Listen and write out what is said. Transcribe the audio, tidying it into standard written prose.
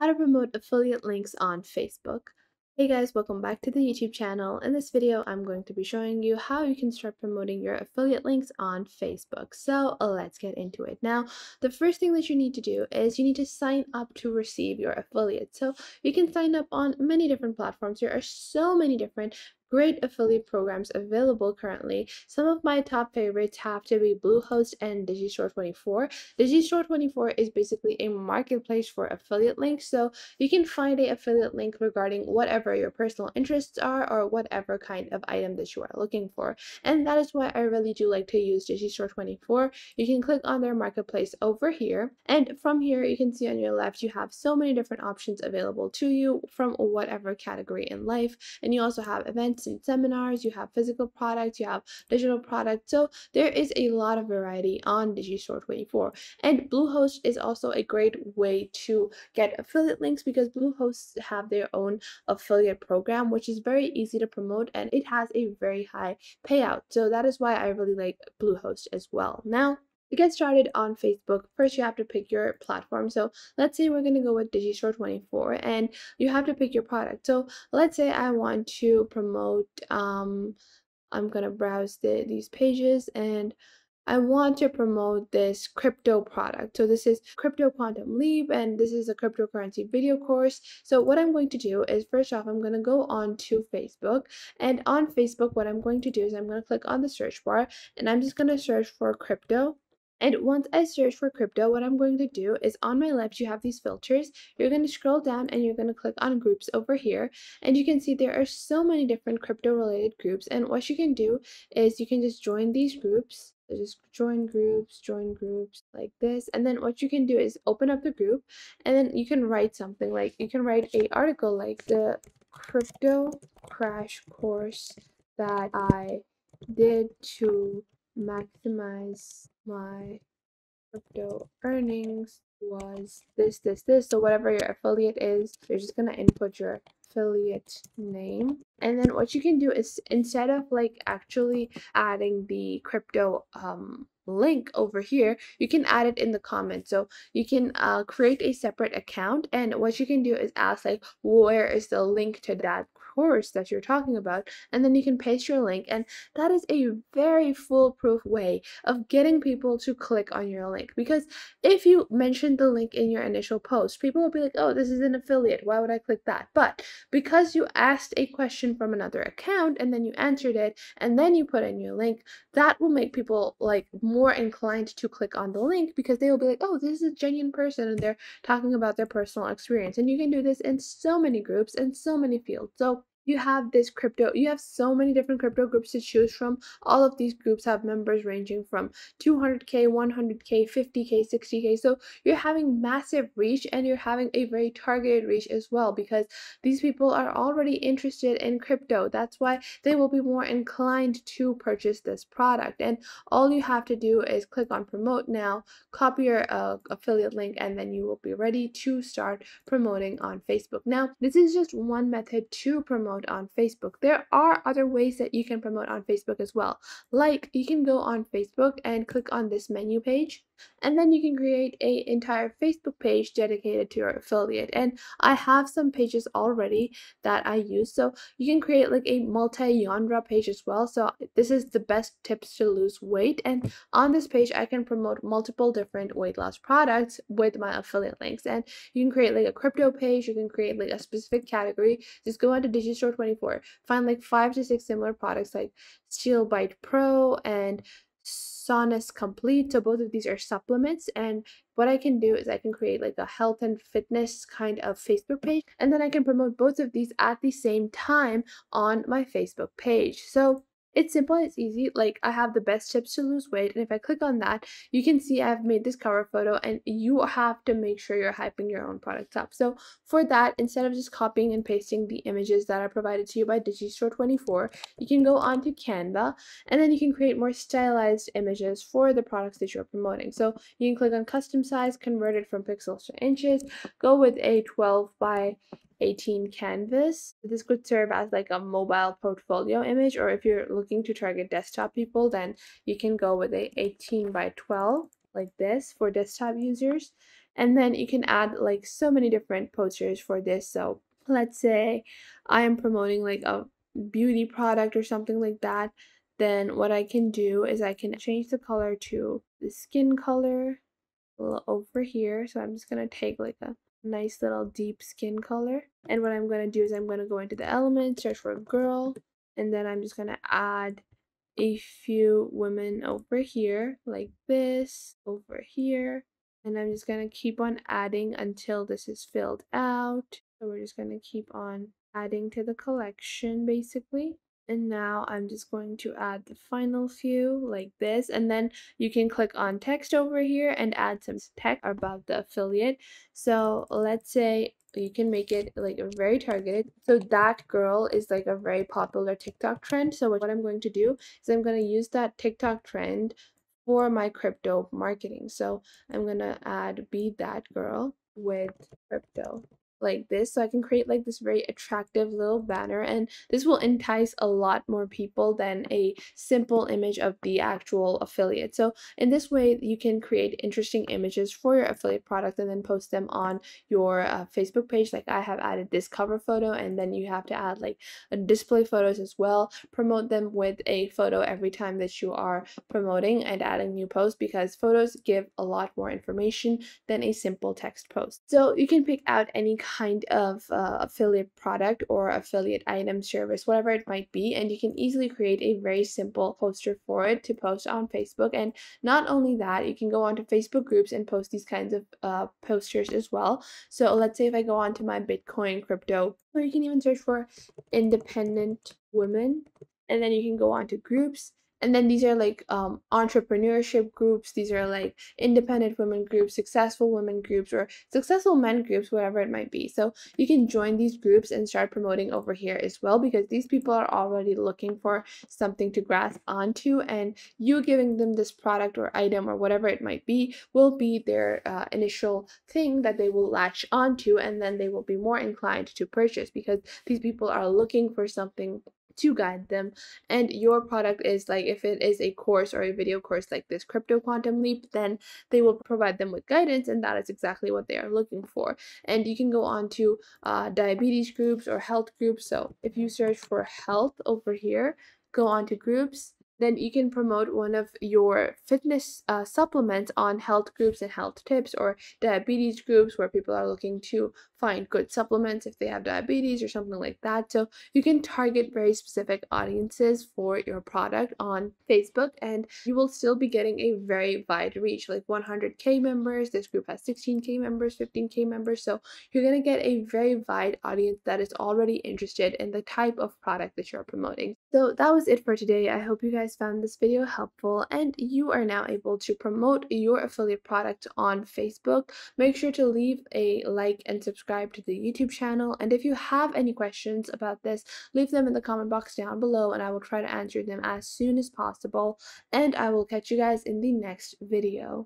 How to promote affiliate links on Facebook. Hey guys, welcome back to the YouTube channel. In this video, I'm going to be showing you how you can start promoting your affiliate links on Facebook. So let's get into it. Now, the first thing that you need to do is you need to sign up to receive your affiliate. So you can sign up on many different platforms. There are so many different great affiliate programs available currently. Some of my top favorites have to be Bluehost and Digistore24. Digistore24 is basically a marketplace for affiliate links, so you can find a affiliate link regarding whatever your personal interests are or whatever kind of item that you are looking for. And that is why I really do like to use Digistore24. You can click on their marketplace over here, and from here you can see on your left you have so many different options available to you from whatever category in life. And you also have events and seminars, you have physical products, you have digital products. So there is a lot of variety on Digistore24. And Bluehost is also a great way to get affiliate links because Bluehosts have their own affiliate program, which is very easy to promote and it has a very high payout. So that is why I really like Bluehost as well. Now, to get started on Facebook, first you have to pick your platform. So let's say we're going to go with Digistore24 and you have to pick your product. So let's say I want to promote, I'm going to browse these pages and I want to promote this crypto product. So this is Crypto Quantum Leap and this is a cryptocurrency video course. So what I'm going to do is first off, I'm going to go on to Facebook, and on Facebook, what I'm going to do is I'm going to click on the search bar and I'm just going to search for crypto. And once I search for crypto, what I'm going to do is on my left, you have these filters. You're going to scroll down and you're going to click on groups over here. And you can see there are so many different crypto related groups. And what you can do is you can just join these groups. So just join groups like this. And then what you can do is open up the group and then you can write something like you can write a article like the crypto crash course that I did to maximize my crypto earnings was this. So whatever your affiliate is, you're just gonna input your affiliate name. And then what you can do is instead of like actually adding the crypto link over here, you can add it in the comments. So you can create a separate account, and what you can do is ask like where is the link to that course that you're talking about, and then you can paste your link, and that is a very foolproof way of getting people to click on your link. Because if you mention the link in your initial post, people will be like, oh, this is an affiliate, why would I click that? But because you asked a question from another account and then you answered it and then you put in your link, that will make people like more inclined to click on the link because they will be like, oh, this is a genuine person and they're talking about their personal experience. And you can do this in so many groups and so many fields. So you have so many different crypto groups to choose from. All of these groups have members ranging from 200k, 100k, 50k, 60k. So you're having massive reach and you're having a very targeted reach as well because these people are already interested in crypto. That's why they will be more inclined to purchase this product. And all you have to do is click on promote now, copy your affiliate link, and then you will be ready to start promoting on Facebook. Now, this is just one method to promote on Facebook. There are other ways that you can promote on Facebook as well. Like you can go on Facebook and click on this menu page, and then you can create a entire Facebook page dedicated to your affiliate. And I have some pages already that I use. So you can create like a multi-genre page as well. So this is the best tips to lose weight. And on this page, I can promote multiple different weight loss products with my affiliate links. And you can create like a crypto page. You can create like a specific category. Just go onto Digistore24, find like 5 to 6 similar products like Steel Bite Pro and Sonus Complete. So both of these are supplements, and what I can do is I can create like a health and fitness kind of Facebook page, and then I can promote both of these at the same time on my Facebook page. So it's simple, it's easy. Like I have the best tips to lose weight, and if I click on that, you can see I've made this cover photo, and you have to make sure you're hyping your own products up. So for that, instead of just copying and pasting the images that are provided to you by Digistore24, you can go onto Canva, and then you can create more stylized images for the products that you're promoting. So you can click on custom size, convert it from pixels to inches, go with a 12 by 18 canvas. This could serve as like a mobile portfolio image, or if you're looking to target desktop people, then you can go with a 18 by 12 like this for desktop users. And then you can add like so many different posters for this. So let's say I am promoting like a beauty product or something like that. Then what I can do is I can change the color to the skin color over here. So I'm just gonna take like a nice little deep skin color. And what I'm gonna do is I'm gonna go into the elements, search for girl, and then I'm just gonna add a few women over here, like this, over here. And I'm just gonna keep on adding until this is filled out. So we're just gonna keep on adding to the collection basically. And now I'm just going to add the final few like this. And then you can click on text over here and add some text about the affiliate. So let's say you can make it like a very targeted. So that girl is like a very popular TikTok trend. So what I'm going to do is I'm going to use that TikTok trend for my crypto marketing. So I'm going to add be that girl with crypto like this, so I can create like this very attractive little banner, and this will entice a lot more people than a simple image of the actual affiliate. So in this way you can create interesting images for your affiliate product and then post them on your Facebook page. Like I have added this cover photo, and then you have to add like display photos as well. Promote them with a photo every time that you are promoting and adding new posts, because photos give a lot more information than a simple text post. So you can pick out any kind of affiliate product or affiliate item, service, whatever it might be, and you can easily create a very simple poster for it to post on Facebook. And not only that, you can go onto Facebook groups and post these kinds of posters as well. So let's say if I go onto my Bitcoin crypto, or you can even search for independent women, and then you can go onto groups. And then these are like entrepreneurship groups, these are like independent women groups, successful women groups, or successful men groups, whatever it might be. So you can join these groups and start promoting over here as well, because these people are already looking for something to grasp onto, and you giving them this product or item or whatever it might be will be their initial thing that they will latch onto, and then they will be more inclined to purchase, because these people are looking for something to guide them. And your product is like, if it is a course or a video course like this crypto quantum leap, then they will provide them with guidance, and that is exactly what they are looking for. And you can go on to diabetes groups or health groups. So if you search for health over here, go on to groups, then you can promote one of your fitness supplements on health groups and health tips, or diabetes groups where people are looking to find good supplements if they have diabetes or something like that. So you can target very specific audiences for your product on Facebook, and you will still be getting a very wide reach, like 100K members. This group has 16K members, 15K members. So you're going to get a very wide audience that is already interested in the type of product that you're promoting. So that was it for today. I hope you guys found this video helpful and you are now able to promote your affiliate product on Facebook. Make sure to leave a like and subscribe to the YouTube channel. And if you have any questions about this, leave them in the comment box down below and I will try to answer them as soon as possible. And I will catch you guys in the next video.